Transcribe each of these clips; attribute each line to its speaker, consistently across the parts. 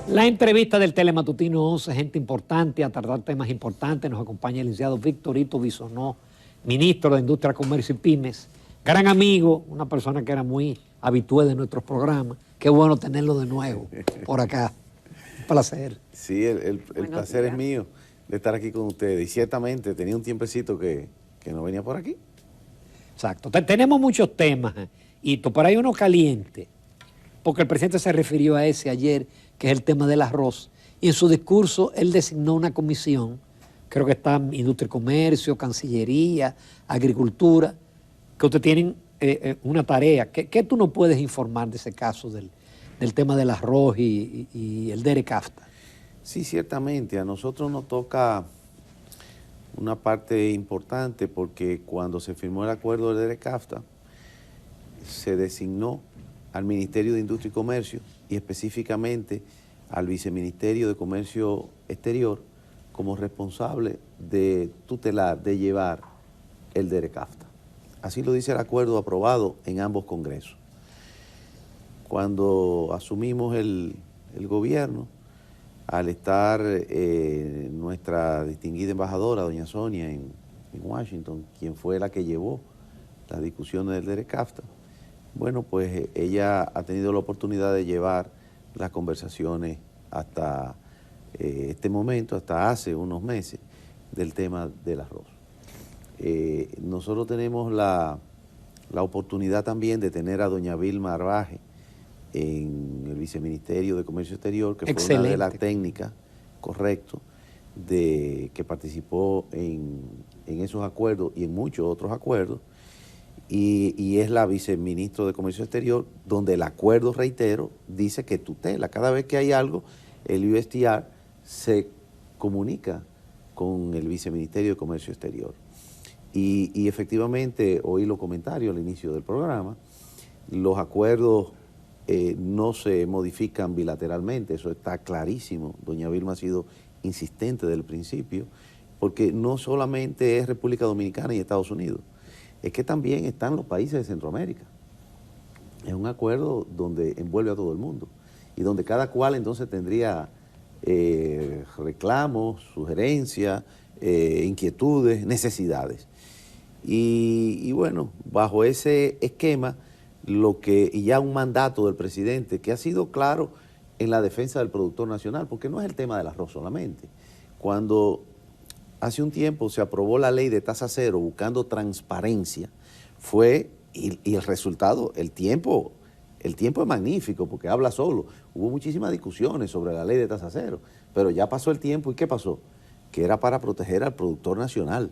Speaker 1: La entrevista del Telematutino 11, gente importante, a tratar temas importantes. Nos acompaña el licenciado Victorito Bisonó, ministro de Industria, Comercio y Pymes. Gran amigo, una persona que era muy habitué de nuestros programas. Qué bueno tenerlo de nuevo por acá. Un placer.
Speaker 2: Sí, el placer es mío de estar aquí con ustedes. Y ciertamente tenía un tiempecito que no venía por aquí.
Speaker 1: Exacto. Tenemos muchos temas, Hito, pero hay uno caliente, porque el presidente se refirió a ese ayer, que es el tema del arroz. Y en su discurso él designó una comisión, creo que está Industria y Comercio, Cancillería, Agricultura, que ustedes tienen una tarea. ¿Qué tú nos puedes informar de ese caso del tema del arroz y el DERECAFTA?
Speaker 2: Sí, ciertamente. A nosotros nos toca una parte importante porque cuando se firmó el acuerdo del DERECAFTA, se designó al Ministerio de Industria y Comercio y específicamente al Viceministerio de Comercio Exterior como responsable de tutelar, de llevar el DERECAFTA. Así lo dice el acuerdo aprobado en ambos congresos. Cuando asumimos el gobierno, al estar nuestra distinguida embajadora, doña Sonia, en Washington, quien fue la que llevó las discusiones del DERECAFTA, bueno, pues ella ha tenido la oportunidad de llevar las conversaciones hasta este momento, hasta hace unos meses, del tema del arroz. Nosotros tenemos la oportunidad también de tener a doña Vilma Arbaje en el Viceministerio de Comercio Exterior, que fue una de las técnicas, correcto, que participó en esos acuerdos y en muchos otros acuerdos, y es la viceministro de Comercio Exterior, donde el acuerdo, reitero, dice que tutela. Cada vez que hay algo, el USTR se comunica con el Viceministerio de Comercio Exterior. Y efectivamente, oí los comentarios al inicio del programa, los acuerdos no se modifican bilateralmente, eso está clarísimo. Doña Vilma ha sido insistente desde el principio, porque no solamente es República Dominicana y Estados Unidos, es que también están los países de Centroamérica. Es un acuerdo donde envuelve a todo el mundo y donde cada cual entonces tendría reclamos, sugerencias, inquietudes, necesidades. Y bueno, bajo ese esquema, y ya un mandato del presidente que ha sido claro en la defensa del productor nacional, porque no es el tema del arroz solamente. Cuando hace un tiempo se aprobó la ley de tasa cero buscando transparencia, y el resultado, el tiempo es magnífico porque habla solo. Hubo muchísimas discusiones sobre la ley de tasa cero, pero ya pasó el tiempo. ¿Y qué pasó? Que era para proteger al productor nacional,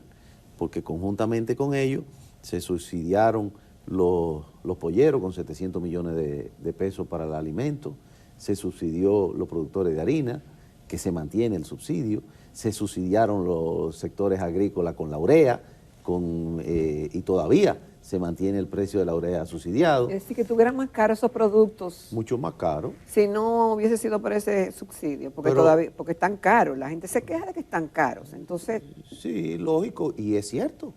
Speaker 2: porque conjuntamente con ellos se subsidiaron los polleros con 700 millones de pesos para el alimento, se subsidió los productores de harina, que se mantiene el subsidio, se subsidiaron los sectores agrícolas con la urea, y todavía se mantiene el precio de la urea subsidiado.
Speaker 3: Es decir, que tuvieran más caros esos productos.
Speaker 2: Mucho más caro.
Speaker 3: Si no hubiese sido por ese subsidio, porque están caros, la gente se queja de que están caros, entonces...
Speaker 2: Sí, lógico, y es cierto.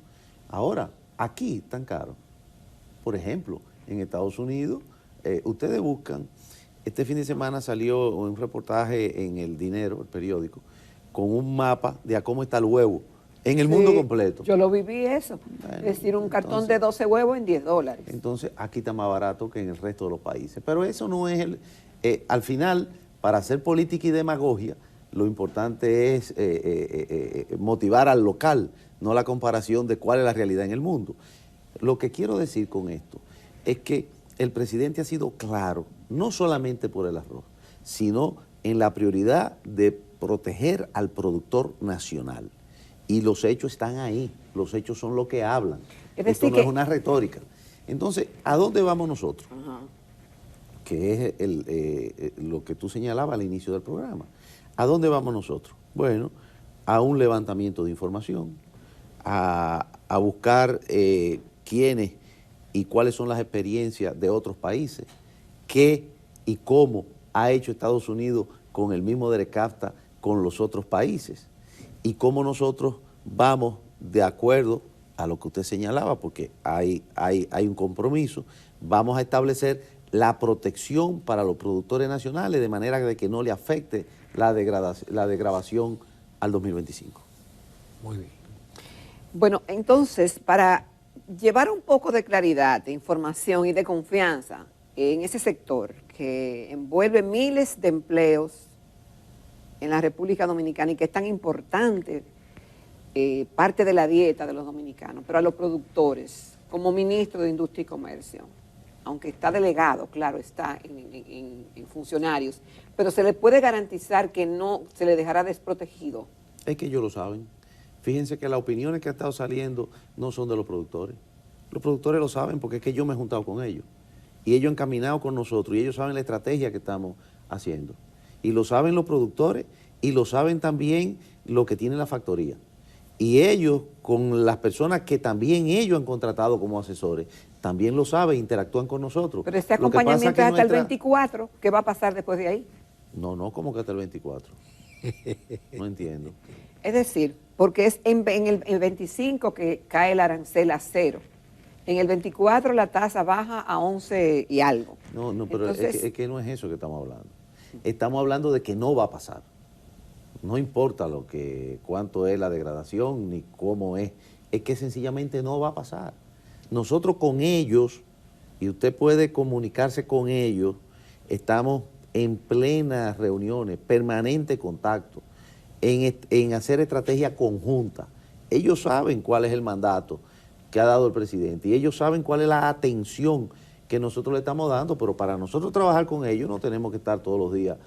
Speaker 2: Ahora, aquí están caros. Por ejemplo, en Estados Unidos, ustedes buscan, este fin de semana salió un reportaje en El Dinero, el periódico, con un mapa de a cómo está el huevo en el mundo completo.
Speaker 3: Yo lo viví eso, bueno, es decir, un cartón de 12 huevos en $10.
Speaker 2: Entonces, aquí está más barato que en el resto de los países. Pero eso no es al final, para hacer política y demagogia, lo importante es motivar al local, no la comparación de cuál es la realidad en el mundo. Lo que quiero decir con esto es que el presidente ha sido claro, no solamente por el arroz, sino en la prioridad de proteger al productor nacional. Y los hechos están ahí, los hechos son lo que hablan. Esto no es una retórica. Entonces, ¿a dónde vamos nosotros? Que es lo que tú señalabas al inicio del programa. ¿A dónde vamos nosotros? Bueno, a un levantamiento de información, a buscar quiénes y cuáles son las experiencias de otros países, qué y cómo ha hecho Estados Unidos con el mismo DERECAFTA con los otros países, y cómo nosotros vamos de acuerdo a lo que usted señalaba, porque hay un compromiso, vamos a establecer la protección para los productores nacionales de manera de que no le afecte la degradación al 2025.
Speaker 1: Muy bien.
Speaker 3: Bueno, entonces, para llevar un poco de claridad, de información y de confianza en ese sector que envuelve miles de empleos en la República Dominicana y que es tan importante, parte de la dieta de los dominicanos, pero a los productores, como ministro de Industria y Comercio, aunque está delegado, claro, está en funcionarios, pero se le puede garantizar que no se le dejará desprotegido.
Speaker 2: Es que ellos lo saben. Fíjense que las opiniones que han estado saliendo no son de los productores. Los productores lo saben porque es que yo me he juntado con ellos. Y ellos han caminado con nosotros y ellos saben la estrategia que estamos haciendo. Y lo saben los productores y lo saben también lo que tiene la factoría. Y ellos, con las personas que también ellos han contratado como asesores, también lo saben, interactúan con nosotros.
Speaker 3: Pero este acompañamiento es hasta el 24, ¿qué va a pasar después de ahí?
Speaker 2: No, ¿cómo que hasta el 24? No entiendo.
Speaker 3: Es decir, porque es en el 25 que cae el arancel a 0. En el 24 la tasa baja a 11 y algo.
Speaker 2: No, pero
Speaker 3: entonces,
Speaker 2: es que no es eso que estamos hablando. Estamos hablando de que no va a pasar. No importa cuánto es la degradación ni cómo es que sencillamente no va a pasar. Nosotros con ellos, y usted puede comunicarse con ellos, estamos en plenas reuniones, permanente contacto, en hacer estrategia conjunta. Ellos saben cuál es el mandato que ha dado el presidente y ellos saben cuál es la atención que nosotros le estamos dando, pero para nosotros trabajar con ellos no tenemos que estar todos los días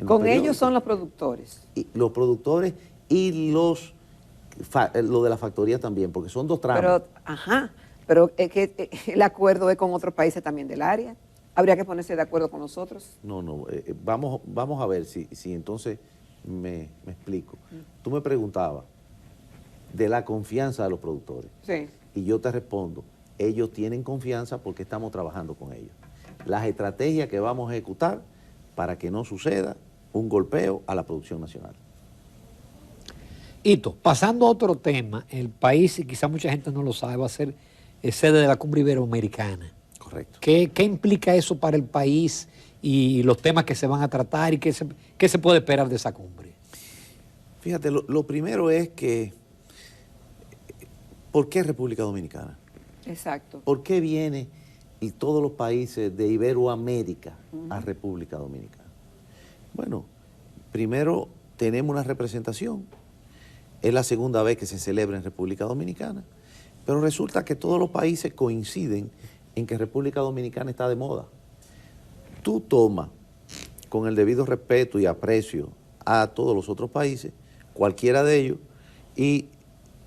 Speaker 3: con ellos son los productores.
Speaker 2: Y los productores y lo de la factoría también, porque son dos tramos.
Speaker 3: Pero es que el acuerdo es con otros países también del área. ¿Habría que ponerse de acuerdo con nosotros?
Speaker 2: No, vamos a ver si entonces me explico. Tú me preguntabas de la confianza de los productores.
Speaker 3: Sí.
Speaker 2: Y yo te respondo, ellos tienen confianza porque estamos trabajando con ellos. Las estrategias que vamos a ejecutar para que no suceda un golpeo a la producción nacional.
Speaker 1: Hito, pasando a otro tema, el país, y quizá mucha gente no lo sabe, va a ser sede de la Cumbre Iberoamericana.
Speaker 2: Correcto.
Speaker 1: ¿Qué implica eso para el país y los temas que se van a tratar y qué se puede esperar de esa cumbre?
Speaker 2: Fíjate, lo primero es que, ¿por qué República Dominicana?
Speaker 3: Exacto.
Speaker 2: ¿Por qué viene y todos los países de Iberoamérica a República Dominicana? Bueno, primero tenemos una representación. Es la segunda vez que se celebra en República Dominicana, pero resulta que todos los países coinciden en que República Dominicana está de moda. Tú tomas, con el debido respeto y aprecio a todos los otros países, cualquiera de ellos, y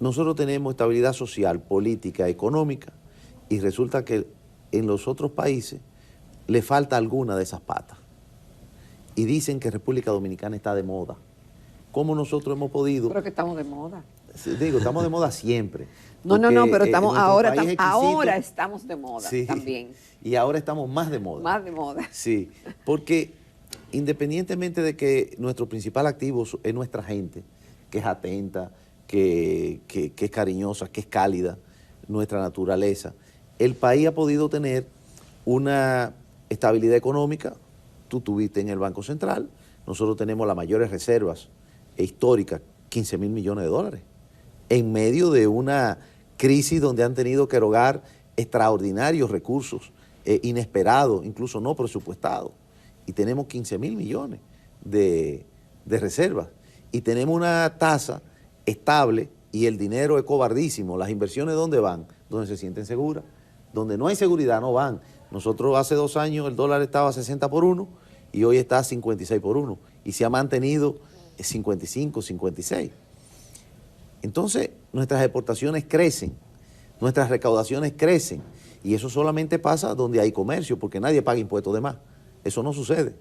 Speaker 2: nosotros tenemos estabilidad social, política, económica, y resulta que en los otros países le falta alguna de esas patas. Y dicen que República Dominicana está de moda. ¿Cómo nosotros hemos podido?
Speaker 3: Pero que estamos de moda.
Speaker 2: Digo, estamos de moda siempre.
Speaker 3: No, pero estamos ahora estamos de moda
Speaker 2: sí,
Speaker 3: también.
Speaker 2: Y ahora estamos más de moda.
Speaker 3: Más de moda.
Speaker 2: Sí, porque independientemente de que nuestro principal activo es nuestra gente, que es atenta, que es cariñosa, que es cálida, nuestra naturaleza, el país ha podido tener una estabilidad económica. Tú tuviste en el Banco Central, nosotros tenemos las mayores reservas históricas, 15,000 millones de dólares, en medio de una crisis donde han tenido que erogar extraordinarios recursos, inesperados, incluso no presupuestados, y tenemos 15,000 millones de reservas, y tenemos una tasa estable, y el dinero es cobardísimo. Las inversiones, ¿dónde van? Donde se sienten seguras. Donde no hay seguridad, no van. Nosotros hace 2 años el dólar estaba a 60 por 1 y hoy está a 56 por 1 y se ha mantenido 55, 56. Entonces, nuestras exportaciones crecen, nuestras recaudaciones crecen y eso solamente pasa donde hay comercio, porque nadie paga impuestos de más. Eso no sucede.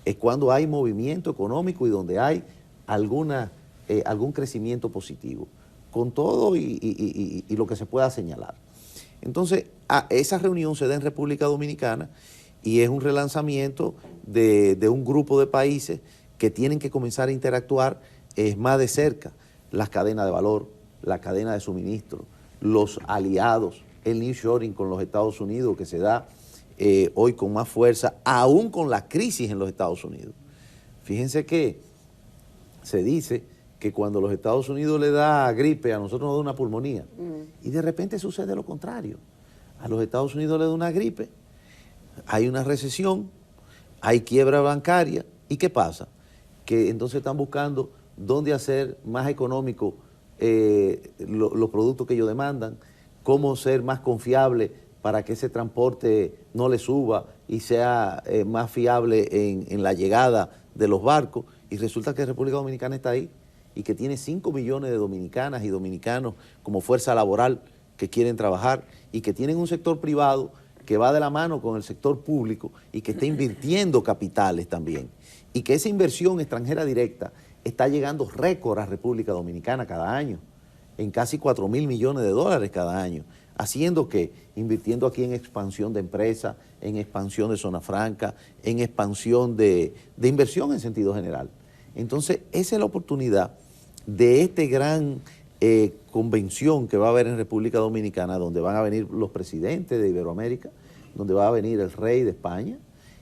Speaker 2: Es cuando hay movimiento económico y donde hay algún crecimiento positivo, con todo y lo que se pueda señalar. Entonces, esa reunión se da en República Dominicana y es un relanzamiento de un grupo de países que tienen que comenzar a interactuar más de cerca. Las cadenas de valor, la cadena de suministro, los aliados, el nearshoring con los Estados Unidos que se da hoy con más fuerza, aún con la crisis en los Estados Unidos. Fíjense que se dice que cuando los Estados Unidos le da gripe, a nosotros nos da una pulmonía. Y de repente sucede lo contrario. A los Estados Unidos le da una gripe, hay una recesión, hay quiebra bancaria. ¿Y qué pasa? Que entonces están buscando dónde hacer más económico los productos que ellos demandan, cómo ser más confiable para que ese transporte no le suba y sea más fiable en la llegada de los barcos. Y resulta que República Dominicana está ahí y que tiene 5 millones de dominicanas y dominicanos como fuerza laboral que quieren trabajar y que tienen un sector privado que va de la mano con el sector público y que está invirtiendo capitales también. Y que esa inversión extranjera directa está llegando récord a República Dominicana cada año, en casi 4.000 millones de dólares cada año, haciendo que, invirtiendo aquí en expansión de empresas, en expansión de zona franca, en expansión de inversión en sentido general. Entonces, esa es la oportunidad de este gran convención que va a haber en República Dominicana, donde van a venir los presidentes de Iberoamérica, donde va a venir el rey de España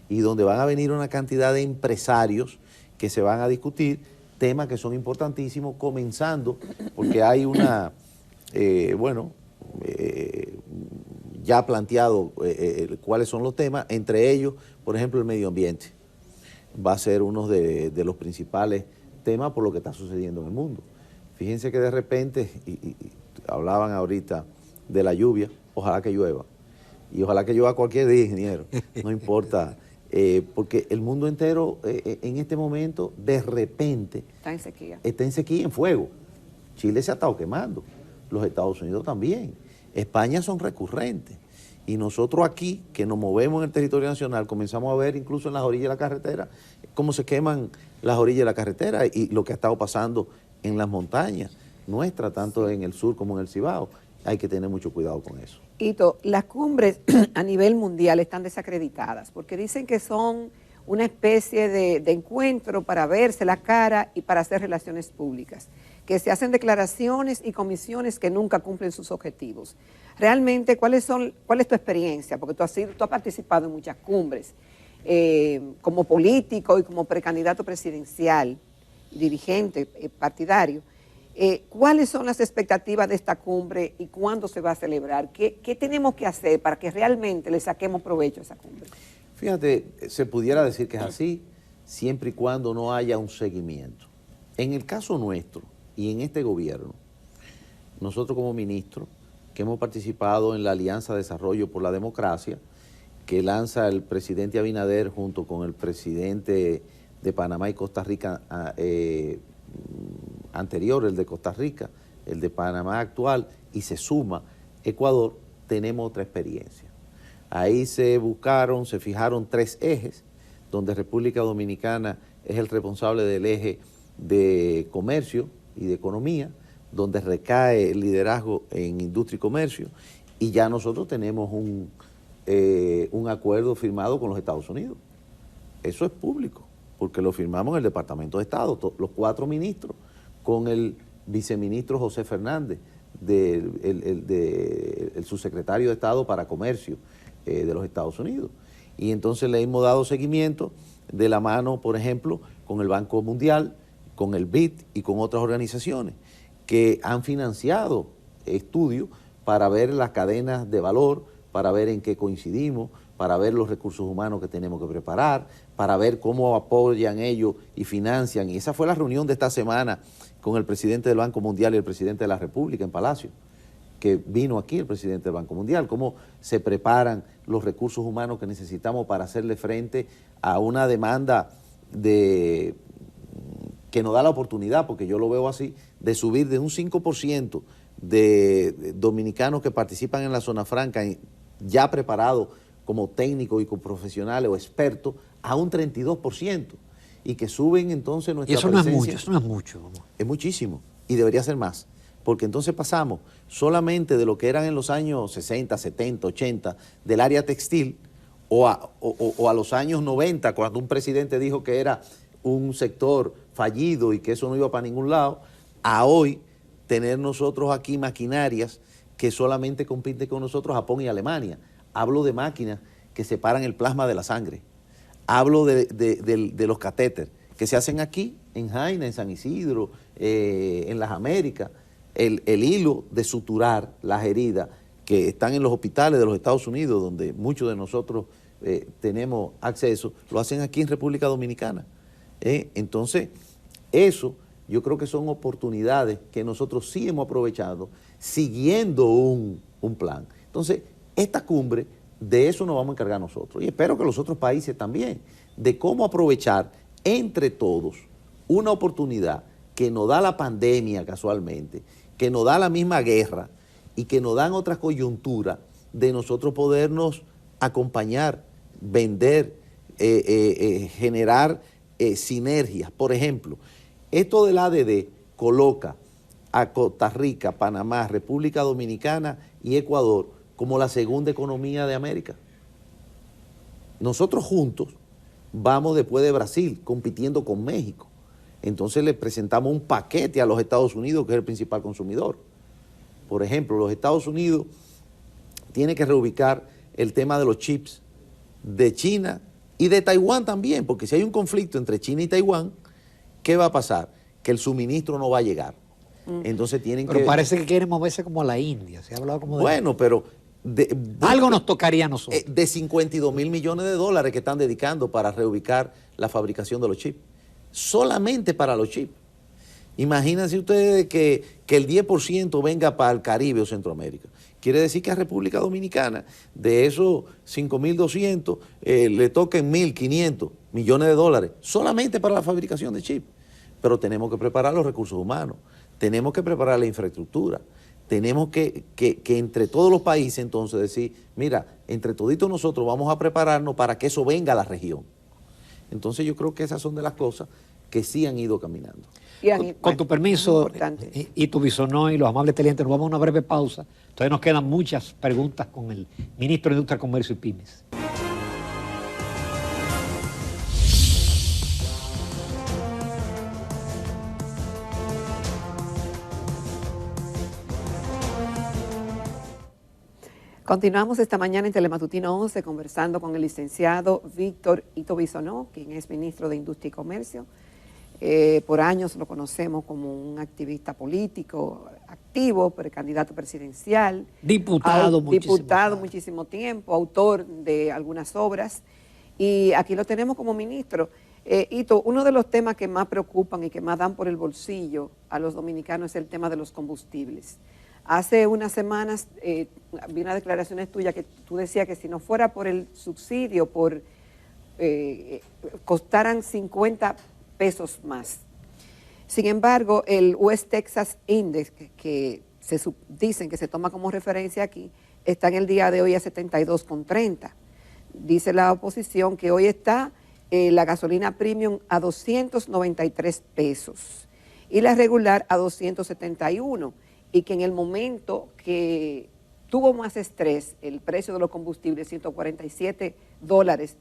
Speaker 2: y donde van a venir una cantidad de empresarios que se van a discutir temas que son importantísimos, comenzando porque hay una, ya planteado cuáles son los temas, entre ellos, por ejemplo, el medio ambiente. Va a ser uno de los principales temas por lo que está sucediendo en el mundo. Fíjense que de repente, y hablaban ahorita de la lluvia, ojalá que llueva. Y ojalá que llueva cualquier día, ingeniero, no importa. Porque el mundo entero en este momento, de repente,
Speaker 3: está en sequía.
Speaker 2: Está en sequía, en fuego. Chile se ha estado quemando, los Estados Unidos también. España son recurrentes. Y nosotros aquí, que nos movemos en el territorio nacional, comenzamos a ver incluso en las orillas de la carretera, cómo se queman las orillas de la carretera y lo que ha estado pasando en las montañas nuestras, tanto en el sur como en el Cibao. Hay que tener mucho cuidado con eso.
Speaker 3: Hito, las cumbres a nivel mundial están desacreditadas porque dicen que son una especie de encuentro para verse la cara y para hacer relaciones públicas, que se hacen declaraciones y comisiones que nunca cumplen sus objetivos. Realmente, ¿cuál es tu experiencia? Porque tú has participado en muchas cumbres como político y como precandidato presidencial, dirigente partidario. ¿Cuáles son las expectativas de esta cumbre y cuándo se va a celebrar? ¿Qué tenemos que hacer para que realmente le saquemos provecho a esa cumbre?
Speaker 2: Fíjate, se pudiera decir que es así, siempre y cuando no haya un seguimiento. En el caso nuestro y en este gobierno, nosotros como ministros, que hemos participado en la Alianza de Desarrollo por la Democracia, que lanza el presidente Abinader junto con el presidente de Panamá y Costa Rica anterior, el de Costa Rica, el de Panamá actual, y se suma Ecuador, tenemos otra experiencia. Ahí se fijaron 3 ejes, donde República Dominicana es el responsable del eje de comercio y de economía, donde recae el liderazgo en industria y comercio, y ya nosotros tenemos un acuerdo firmado con los Estados Unidos. Eso es público, porque lo firmamos en el Departamento de Estado, los 4 ministros, con el viceministro José Fernández, el subsecretario de Estado para Comercio de los Estados Unidos. Y entonces le hemos dado seguimiento de la mano, por ejemplo, con el Banco Mundial, con el BID y con otras organizaciones que han financiado estudios para ver las cadenas de valor, para ver en qué coincidimos, para ver los recursos humanos que tenemos que preparar, para ver cómo apoyan ellos y financian. Y esa fue la reunión de esta semana con el presidente del Banco Mundial y el presidente de la República en Palacio, que vino aquí el presidente del Banco Mundial, cómo se preparan los recursos humanos que necesitamos para hacerle frente a una demanda que nos da la oportunidad, porque yo lo veo así, de subir de un 5% de dominicanos que participan en la zona franca ya preparados como técnicos y como profesionales o expertos a un 32%, y que suben entonces nuestra presencia.
Speaker 1: Y eso no es mucho.
Speaker 2: Es muchísimo, y debería ser más, porque entonces pasamos solamente de lo que eran en los años 60, 70, 80, del área textil, o a los años 90, cuando un presidente dijo que era un sector fallido y que eso no iba para ningún lado, a hoy tener nosotros aquí maquinarias que solamente compiten con nosotros Japón y Alemania. Hablo de máquinas que separan el plasma de la sangre. Hablo de los catéteres que se hacen aquí, en Jaina, en San Isidro, en las Américas. El hilo de suturar las heridas que están en los hospitales de los Estados Unidos, donde muchos de nosotros tenemos acceso, lo hacen aquí en República Dominicana. Entonces, eso yo creo que son oportunidades que nosotros sí hemos aprovechado siguiendo un plan. Entonces, esta cumbre, de eso nos vamos a encargar nosotros. Y espero que los otros países también, de cómo aprovechar entre todos una oportunidad que nos da la pandemia casualmente, que nos da la misma guerra y que nos dan otras coyunturas de nosotros podernos acompañar, vender, generar sinergias. Por ejemplo, esto del ADD coloca a Costa Rica, Panamá, República Dominicana y Ecuador como la segunda economía de América. Nosotros juntos vamos después de Brasil, compitiendo con México. Entonces le presentamos un paquete a los Estados Unidos, que es el principal consumidor. Por ejemplo, los Estados Unidos tienen que reubicar el tema de los chips de China y de Taiwán también, porque si hay un conflicto entre China y Taiwán, ¿qué va a pasar? Que el suministro no va a llegar. Entonces tienen
Speaker 1: Pero parece que quieren moverse como a la India. Se ha hablado como de...
Speaker 2: Bueno, pero...
Speaker 1: algo nos tocaría a nosotros.
Speaker 2: De 52 mil millones de dólares que están dedicando para reubicar la fabricación de los chips. Solamente para los chips. Imagínense ustedes que el 10% venga para el Caribe o Centroamérica. Quiere decir que a República Dominicana, de esos 5.200, le toquen 1.500 millones de dólares solamente para la fabricación de chips. Pero tenemos que preparar los recursos humanos, tenemos que preparar la infraestructura, tenemos que entre todos los países entonces decir, mira, entre toditos nosotros vamos a prepararnos para que eso venga a la región. Entonces yo creo que esas son de las cosas que sí han ido caminando.
Speaker 1: Con tu permiso y tu bisonó y los amables televidentes, nos vamos a una breve pausa. Todavía nos quedan muchas preguntas con el ministro de Industria, Comercio y Pymes.
Speaker 3: Continuamos esta mañana en Telematutino 11 conversando con el licenciado Víctor Ito Bisonó, quien es ministro de Industria y Comercio. Por años lo conocemos como un activista político activo, precandidato presidencial.
Speaker 1: Diputado
Speaker 3: muchísimo tiempo, autor de algunas obras. Y aquí lo tenemos como ministro. Ito, uno de los temas que más preocupan y que más dan por el bolsillo a los dominicanos es el tema de los combustibles. Hace unas semanas vi unas declaraciones tuyas que tú decías que si no fuera por el subsidio, costaran 50 pesos más. Sin embargo, el West Texas Index, que dicen que se toma como referencia aquí, está en el día de hoy a 72,30. Dice la oposición que hoy está la gasolina premium a 293 pesos y la regular a 271, y que en el momento que tuvo más estrés el precio de los combustibles, $147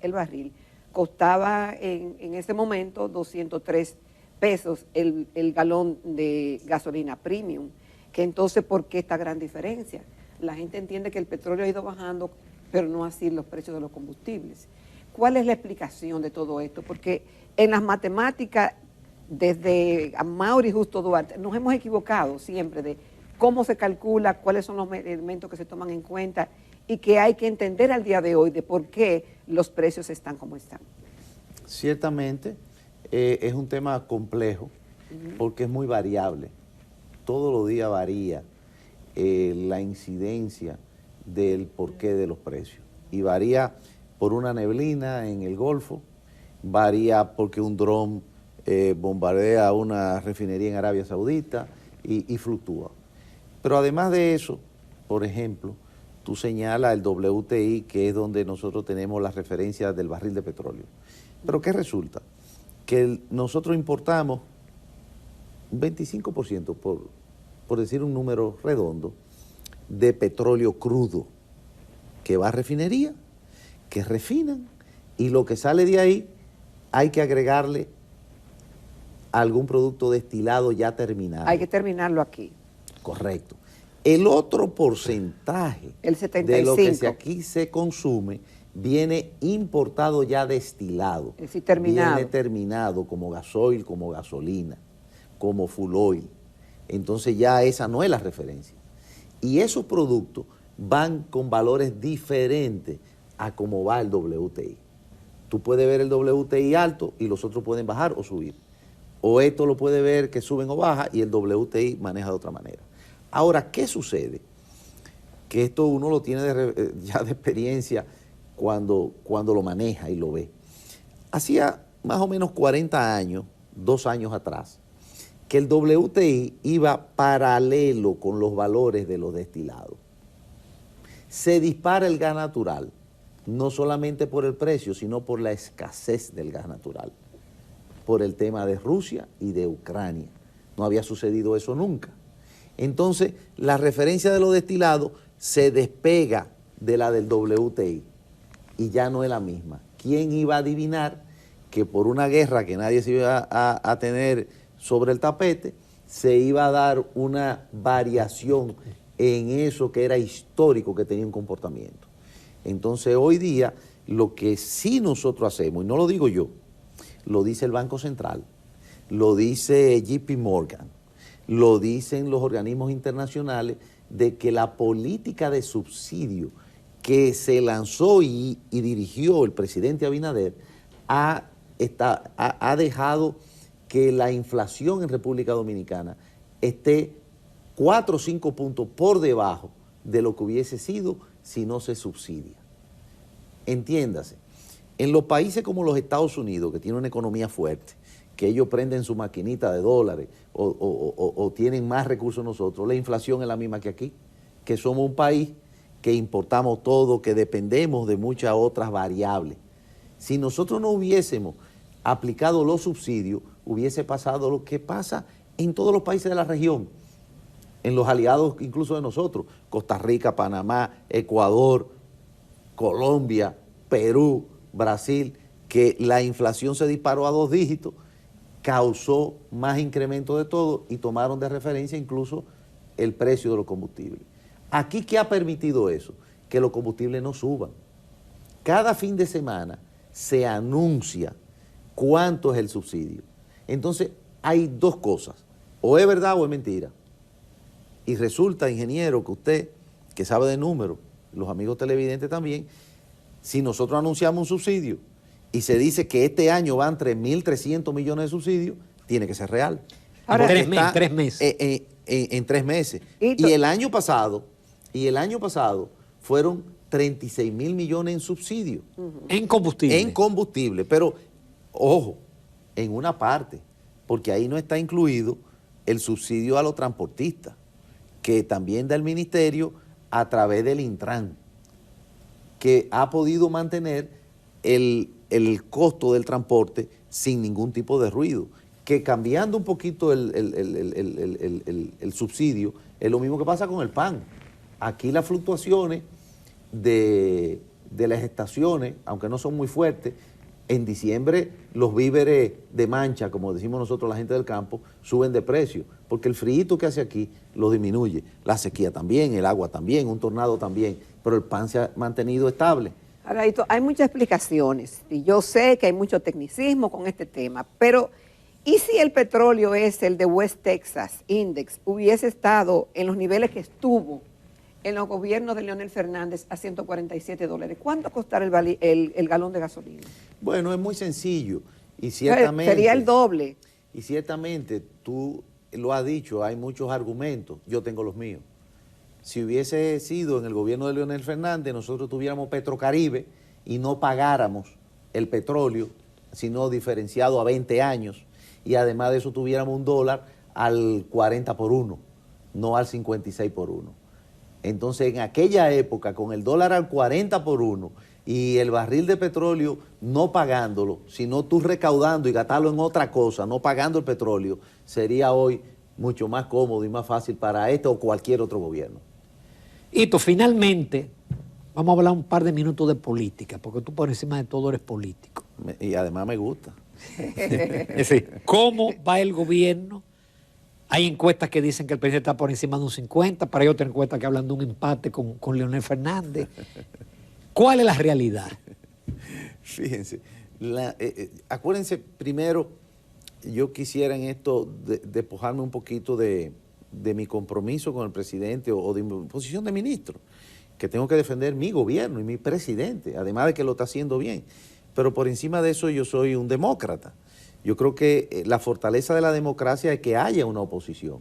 Speaker 3: el barril, costaba en ese momento 203 pesos el galón de gasolina premium. Que entonces, ¿por qué esta gran diferencia? La gente entiende que el petróleo ha ido bajando, pero no así los precios de los combustibles. ¿Cuál es la explicación de todo esto? Porque en las matemáticas, desde Amaury y Justo Duarte, nos hemos equivocado siempre de cómo se calcula, cuáles son los elementos que se toman en cuenta y que hay que entender al día de hoy de por qué los precios están como están.
Speaker 2: Ciertamente es un tema complejo porque es muy variable. Todos los días varía la incidencia del porqué de los precios. Y varía por una neblina en el Golfo, varía porque un dron bombardea una refinería en Arabia Saudita y fluctúa. Pero además de eso, por ejemplo, tú señalas el WTI, que es donde nosotros tenemos las referencias del barril de petróleo. Pero ¿qué resulta? Que nosotros importamos un 25%, por decir un número redondo, de petróleo crudo, que va a refinería, que refinan, y lo que sale de ahí hay que agregarle algún producto destilado ya terminado.
Speaker 3: Hay que terminarlo aquí.
Speaker 2: Correcto. El otro porcentaje
Speaker 3: el 75%,
Speaker 2: de lo que aquí se consume viene importado ya destilado.
Speaker 3: Es decir, terminado.
Speaker 2: Viene terminado como gasoil, como gasolina, como full oil. Entonces ya esa no es la referencia. Y esos productos van con valores diferentes a cómo va el WTI. Tú puedes ver el WTI alto y los otros pueden bajar o subir. O esto lo puede ver que suben o baja y el WTI maneja de otra manera. Ahora, ¿qué sucede? Que esto uno lo tiene ya de experiencia cuando lo maneja y lo ve. Hacía más o menos 40 años, 2 años atrás, que el WTI iba paralelo con los valores de los destilados. Se dispara el gas natural, no solamente por el precio, sino por la escasez del gas natural, por el tema de Rusia y de Ucrania. No había sucedido eso nunca. Entonces, la referencia de los destilados se despega de la del WTI y ya no es la misma. ¿Quién iba a adivinar que por una guerra que nadie se iba a tener sobre el tapete, se iba a dar una variación en eso que era histórico, que tenía un comportamiento? Entonces, hoy día, lo que sí nosotros hacemos, y no lo digo yo, lo dice el Banco Central, lo dice JP Morgan, lo dicen los organismos internacionales, de que la política de subsidio que se lanzó y dirigió el presidente Abinader ha dejado que la inflación en República Dominicana esté 4 o 5 puntos por debajo de lo que hubiese sido si no se subsidia. Entiéndase, en los países como los Estados Unidos, que tienen una economía fuerte, que ellos prenden su maquinita de dólares o tienen más recursos que nosotros, la inflación es la misma que aquí, que somos un país que importamos todo, que dependemos de muchas otras variables. Si nosotros no hubiésemos aplicado los subsidios, hubiese pasado lo que pasa en todos los países de la región, en los aliados incluso de nosotros, Costa Rica, Panamá, Ecuador, Colombia, Perú, Brasil, que la inflación se disparó a 2 dígitos, causó más incremento de todo y tomaron de referencia incluso el precio de los combustibles. Aquí, ¿qué ha permitido eso? Que los combustibles no suban. Cada fin de semana se anuncia cuánto es el subsidio. Entonces, hay 2 cosas, o es verdad o es mentira. Y resulta, ingeniero, que usted, que sabe de números, los amigos televidentes también, si nosotros anunciamos un subsidio y se dice que este año van 3.300 millones de subsidios, tiene que ser real.
Speaker 1: Ahora, 3 meses.
Speaker 2: En 3 meses.
Speaker 3: Y
Speaker 2: el año pasado fueron 36.000 millones en subsidios.
Speaker 1: En combustible.
Speaker 2: En combustible, pero ojo, en una parte, porque ahí no está incluido el subsidio a los transportistas, que también da el ministerio a través del Intran, que ha podido mantener el costo del transporte sin ningún tipo de ruido, que cambiando un poquito el subsidio, es lo mismo que pasa con el pan. Aquí las fluctuaciones de las estaciones, aunque no son muy fuertes, en diciembre los víveres de mancha, como decimos nosotros la gente del campo, suben de precio, porque el frío que hace aquí lo disminuye, la sequía también, el agua también, un tornado también, pero el pan se ha mantenido estable.
Speaker 3: Ahora, hay muchas explicaciones y yo sé que hay mucho tecnicismo con este tema, pero ¿y si el petróleo es el de West Texas Index hubiese estado en los niveles que estuvo en los gobiernos de Leonel Fernández a $147? ¿Cuánto costará el galón de gasolina?
Speaker 2: Bueno, es muy sencillo y ciertamente...
Speaker 3: Sería el doble.
Speaker 2: Y ciertamente, tú lo has dicho, hay muchos argumentos, yo tengo los míos. Si hubiese sido en el gobierno de Leonel Fernández, nosotros tuviéramos Petrocaribe y no pagáramos el petróleo, sino diferenciado a 20 años, y además de eso tuviéramos un dólar al 40 por 1, no al 56 por 1. Entonces, en aquella época, con el dólar al 40 por 1 y el barril de petróleo no pagándolo, sino tú recaudando y gastarlo en otra cosa, no pagando el petróleo, sería hoy mucho más cómodo y más fácil para este o cualquier otro gobierno.
Speaker 1: Hito, finalmente, vamos a hablar un par de minutos de política, porque tú por encima de todo eres político.
Speaker 2: Y además me gusta.
Speaker 1: Es decir, ¿cómo va el gobierno? Hay encuestas que dicen que el presidente está por encima de un 50, pero hay otras encuestas que hablan de un empate con Leonel Fernández. ¿Cuál es la realidad?
Speaker 2: Fíjense, acuérdense primero, yo quisiera en esto despojarme un poquito de mi compromiso con el presidente o de mi posición de ministro, que tengo que defender mi gobierno y mi presidente, además de que lo está haciendo bien. Pero por encima de eso yo soy un demócrata. Yo creo que la fortaleza de la democracia es que haya una oposición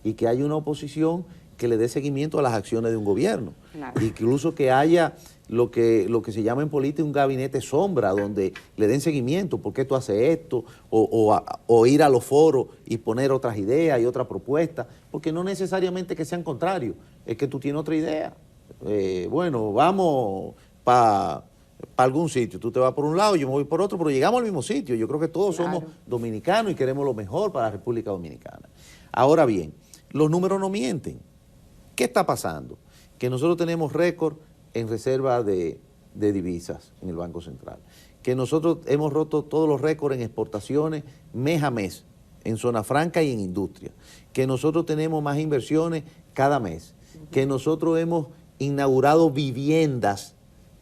Speaker 2: y que haya una oposición que le dé seguimiento a las acciones de un gobierno. Claro. Incluso que haya lo que se llama en política un gabinete sombra, donde le den seguimiento, ¿por qué tú haces esto? O ir a los foros y poner otras ideas y otras propuestas, porque no necesariamente que sean contrarios, es que tú tienes otra idea. Bueno, vamos para algún sitio, tú te vas por un lado, yo me voy por otro, pero llegamos al mismo sitio. Yo creo que todos somos dominicanos y queremos lo mejor para la República Dominicana. Ahora bien, los números no mienten. ¿Qué está pasando? Que nosotros tenemos récord en reserva de divisas en el Banco Central, que nosotros hemos roto todos los récords en exportaciones mes a mes, en zona franca y en industria, que nosotros tenemos más inversiones cada mes, que nosotros hemos inaugurado viviendas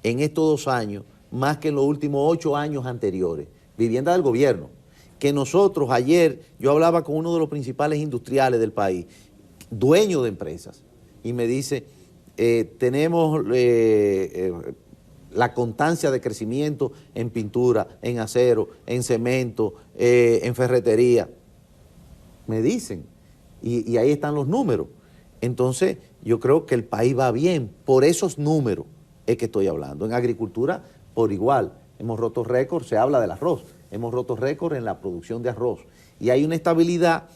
Speaker 2: en estos 2 años, más que en los últimos 8 años anteriores, viviendas del gobierno, que nosotros ayer, yo hablaba con uno de los principales industriales del país, dueño de empresas, y me dice, tenemos la constancia de crecimiento en pintura, en acero, en cemento, en ferretería, me dicen, y ahí están los números. Entonces, yo creo que el país va bien, por esos números es que estoy hablando. En agricultura, por igual, hemos roto récords, se habla del arroz, hemos roto récords en la producción de arroz, y hay una estabilidad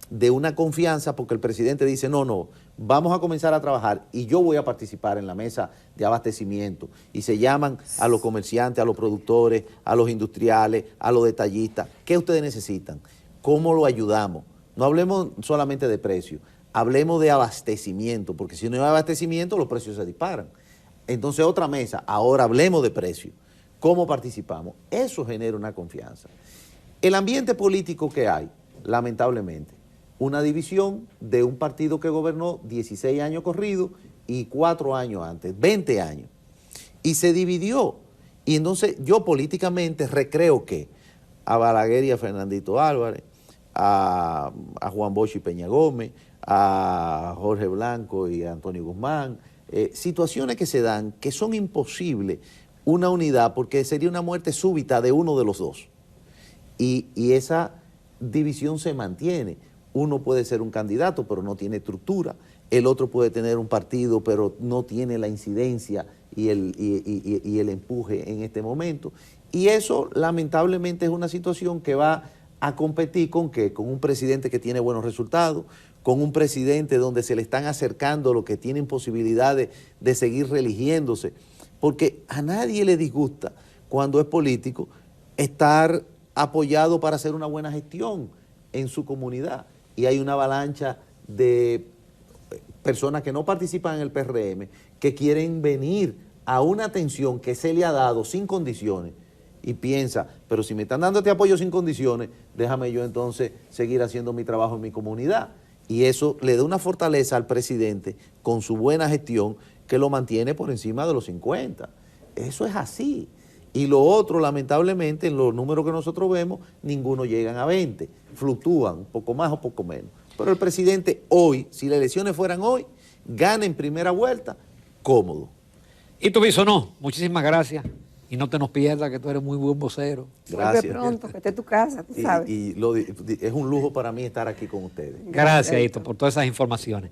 Speaker 2: de una confianza porque el presidente dice, no, vamos a comenzar a trabajar y yo voy a participar en la mesa de abastecimiento, y se llaman a los comerciantes, a los productores, a los industriales, a los detallistas. ¿Qué ustedes necesitan? ¿Cómo lo ayudamos? No hablemos solamente de precio, hablemos de abastecimiento, porque si no hay abastecimiento los precios se disparan. Entonces otra mesa, ahora hablemos de precio. ¿Cómo participamos? Eso genera una confianza. El ambiente político que hay, lamentablemente, una división de un partido que gobernó 16 años corridos y 4 años antes, 20 años. Y se dividió. Y entonces yo políticamente recreo que a Balaguer y a Fernandito Álvarez, a Juan Bosch y Peña Gómez, a Jorge Blanco y a Antonio Guzmán, situaciones que se dan que son imposibles una unidad porque sería una muerte súbita de uno de los dos. Y esa división se mantiene. Uno puede ser un candidato, pero no tiene estructura. El otro puede tener un partido, pero no tiene la incidencia y el empuje en este momento. Y eso, lamentablemente, es una situación que va a competir ¿con qué? Con un presidente que tiene buenos resultados, con un presidente donde se le están acercando los que tienen posibilidades de seguir reeligiéndose. Porque a nadie le disgusta, cuando es político, estar apoyado para hacer una buena gestión en su comunidad. Y hay una avalancha de personas que no participan en el PRM, que quieren venir a una atención que se le ha dado sin condiciones, y piensa, pero si me están dando este apoyo sin condiciones, déjame yo entonces seguir haciendo mi trabajo en mi comunidad. Y eso le da una fortaleza al presidente con su buena gestión que lo mantiene por encima de los 50. Eso es así. Y lo otro, lamentablemente, en los números que nosotros vemos, ninguno llegan a 20. Fluctúan, un poco más o poco menos. Pero el presidente hoy, si las elecciones fueran hoy, gana en primera vuelta, cómodo.
Speaker 1: Y tú, Bisonó, muchísimas gracias. Y no te nos pierdas, que tú eres muy buen vocero.
Speaker 3: Gracias. Vuelve pronto, que esté en tu casa, tú sabes.
Speaker 2: Y es un lujo para mí estar aquí con ustedes.
Speaker 1: Gracias, Hito, por todas esas informaciones.